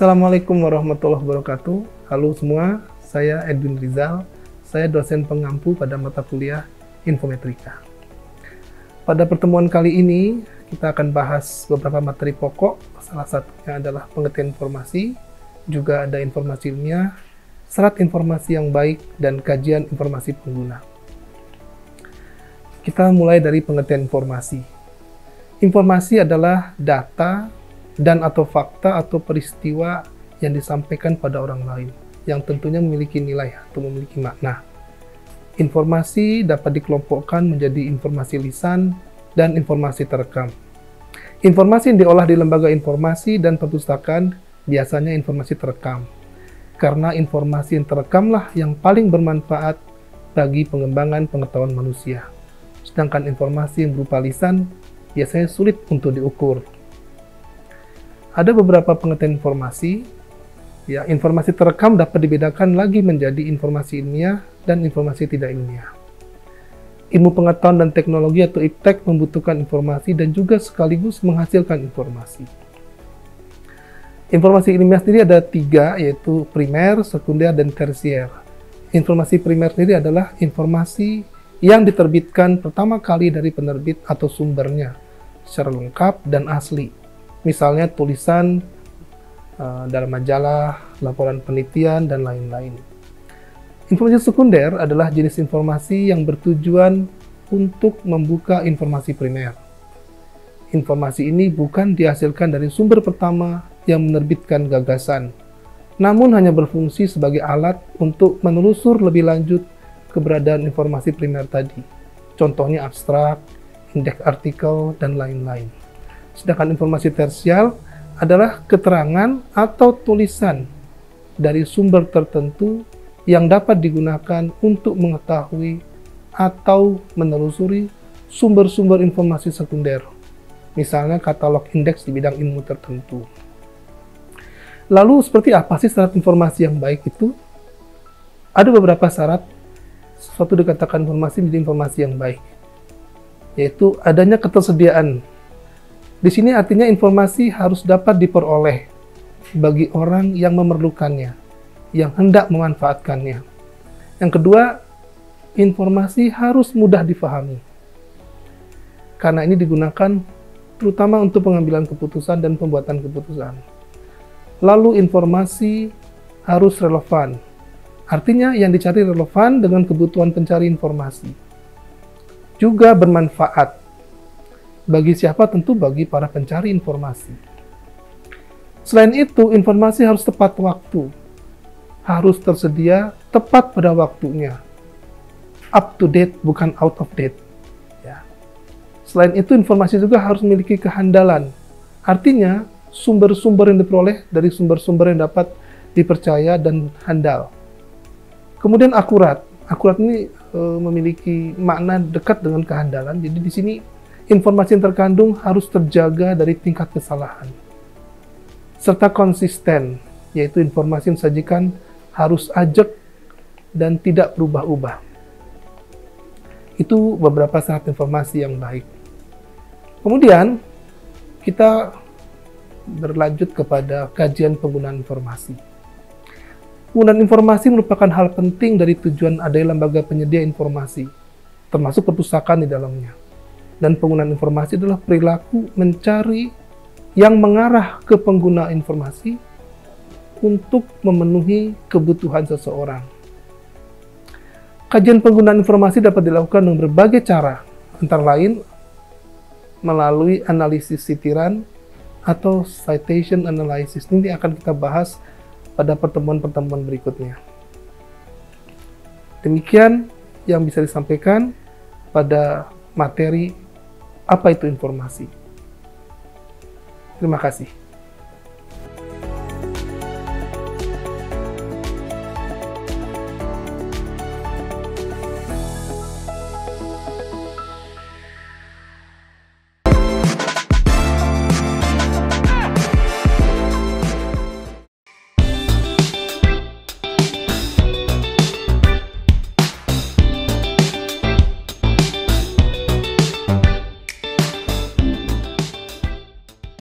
Assalamualaikum warahmatullahi wabarakatuh. Halo semua, saya Edwin Rizal. Saya dosen pengampu pada mata kuliah Infometrika. Pada pertemuan kali ini, kita akan bahas beberapa materi pokok. Salah satunya adalah pengertian informasi, juga ada informasi ilmiah, serat informasi yang baik, dan kajian informasi pengguna. Kita mulai dari pengertian informasi. Informasi adalah data dan atau fakta atau peristiwa yang disampaikan pada orang lain yang tentunya memiliki nilai atau memiliki makna. Informasi dapat dikelompokkan menjadi informasi lisan dan informasi terekam. Informasi yang diolah di lembaga informasi dan perpustakaan biasanya informasi terekam, karena informasi yang terekamlah yang paling bermanfaat bagi pengembangan pengetahuan manusia. Sedangkan informasi yang berupa lisan biasanya sulit untuk diukur. Ada beberapa pengertian informasi. Ya, informasi terekam dapat dibedakan lagi menjadi informasi ilmiah dan informasi tidak ilmiah. Ilmu pengetahuan dan teknologi atau IPTEK membutuhkan informasi dan juga sekaligus menghasilkan informasi. Informasi ilmiah sendiri ada 3, yaitu primer, sekunder, dan tersier. Informasi primer sendiri adalah informasi yang diterbitkan pertama kali dari penerbit atau sumbernya secara lengkap dan asli. Misalnya tulisan dalam majalah, laporan penelitian, dan lain-lain. Informasi sekunder adalah jenis informasi yang bertujuan untuk membuka informasi primer. Informasi ini bukan dihasilkan dari sumber pertama yang menerbitkan gagasan, namun hanya berfungsi sebagai alat untuk menelusur lebih lanjut keberadaan informasi primer tadi. Contohnya abstrak, indeks artikel, dan lain-lain. Sedangkan informasi tersier adalah keterangan atau tulisan dari sumber tertentu yang dapat digunakan untuk mengetahui atau menelusuri sumber-sumber informasi sekunder, misalnya katalog indeks di bidang ilmu tertentu. Lalu, seperti apa sih syarat informasi yang baik itu? Ada beberapa syarat sesuatu dikatakan informasi menjadi informasi yang baik, yaitu adanya ketersediaan. Di sini artinya informasi harus dapat diperoleh bagi orang yang memerlukannya, yang hendak memanfaatkannya. Yang kedua, informasi harus mudah difahami, karena ini digunakan terutama untuk pengambilan keputusan dan pembuatan keputusan. Lalu informasi harus relevan, artinya yang dicari relevan dengan kebutuhan pencari informasi. Juga bermanfaat. Bagi siapa? Tentu bagi para pencari informasi. Selain itu, informasi harus tepat waktu. Harus tersedia tepat pada waktunya. Up to date, bukan out of date. Ya. Selain itu, informasi juga harus memiliki kehandalan. Artinya, sumber-sumber yang diperoleh dari sumber-sumber yang dapat dipercaya dan handal. Kemudian akurat. Akurat ini memiliki makna dekat dengan kehandalan. Jadi di sini informasi yang terkandung harus terjaga dari tingkat kesalahan. Serta konsisten, yaitu informasi yang disajikan harus ajak dan tidak berubah-ubah. Itu beberapa syarat informasi yang baik. Kemudian, kita berlanjut kepada kajian penggunaan informasi. Penggunaan informasi merupakan hal penting dari tujuan adanya lembaga penyedia informasi, termasuk perpustakaan di dalamnya. Dan penggunaan informasi adalah perilaku mencari yang mengarah ke pengguna informasi untuk memenuhi kebutuhan seseorang. Kajian penggunaan informasi dapat dilakukan dengan berbagai cara, antara lain melalui analisis sitiran atau citation analysis. Ini akan kita bahas pada pertemuan-pertemuan berikutnya. Demikian yang bisa disampaikan pada materi apa itu informasi. Terima kasih.